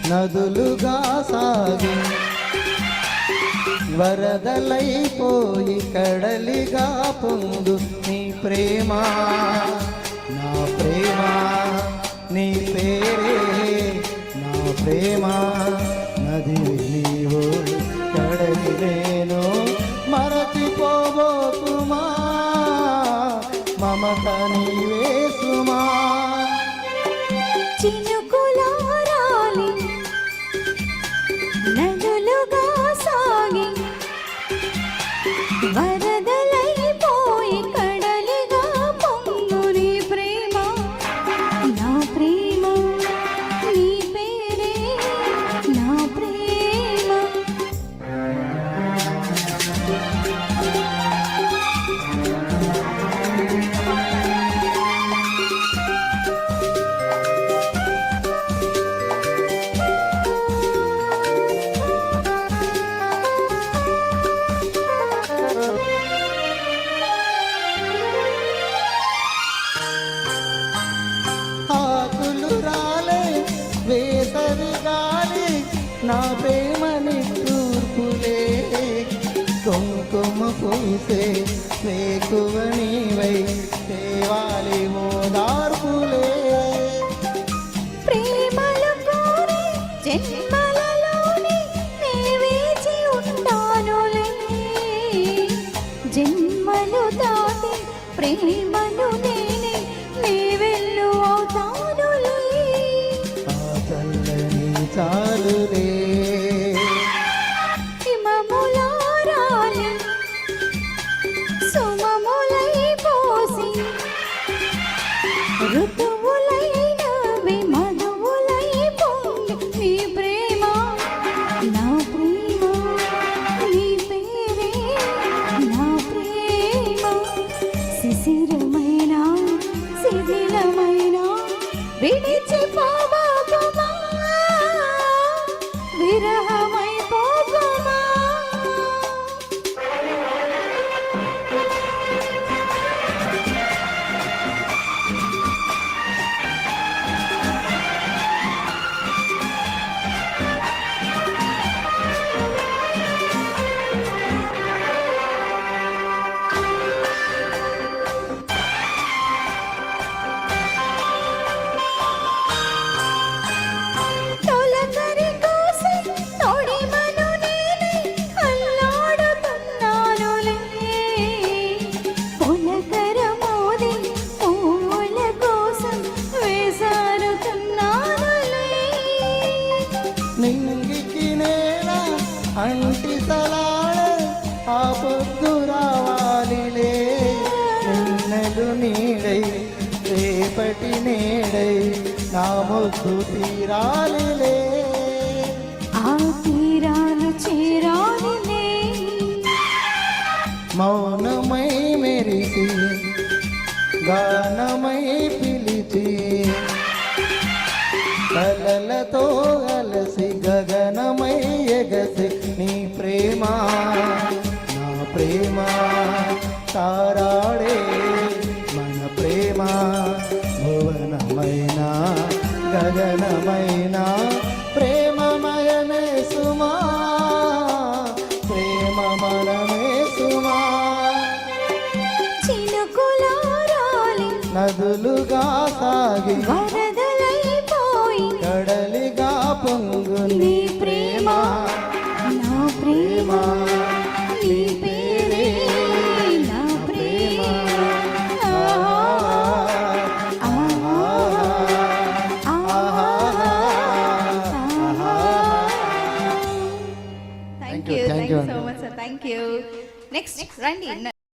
నదులుగా సాగి వరదలైపోయి కడలిగా పొంగు నీ ప్రేమ నా ప్రేమ నీ పేరే నా ప్రేమ నది నీవు కడలి నేను మరచిపోబోతుమా మమత నీవే సుమా చినుకులారాలి నదులుగా సాగి వరదలైపోయి కడలిగా పొంగు నీ ప్రేమ నా ప్రేమ నీ పేరే నా ప్రేమ వేసవి గాలి నా ప్రేమని తూర్పులే కుంకుమ పూసే వేకువ నీవై దేవాలి మోదార్పులే ప్రేమలు కోరి జన్మలలోని నే వేచి ఉంటానులే జన్మలు దాటి ప్రేమను నేనే నీ వెళ్ళు అవుతానులే చాలులే హిమములారాలి సుమములై పోసి ఋతువులైనవి మధువులై పొంగి నీ ప్రేమ నా ప్రేమ నీ పేరే నా ప్రేమ శిశిరమైన శిథిలమైన విడిచిపోబోతుమా విరహమైపోతుమా నింగికి నేల అంటిసలాడే ఆ పొద్దు రావాలిలే నిన్నలు నీడై రేపటి నేడై నా ముద్దు తీరాలిలే ఆ తీరాలు చేరాలిలే మౌనమై మెరిసి గానమై పిలిచి కలలతో అలసి గగనమై ఎగసి నీ ప్రేమ నా ప్రేమ తారాడే మన ప్రేమ భువనమైన గగనమైన ప్రేమమయమే సుమా ప్రేమ మనమే సుమా చినుకులారాలి నదులుగా సాగి కడలిగా పొంగు నీ ప్రేమ నా ప్రేమ నీ పేరే నా ప్రేమ thank you so much sir thank you next రండి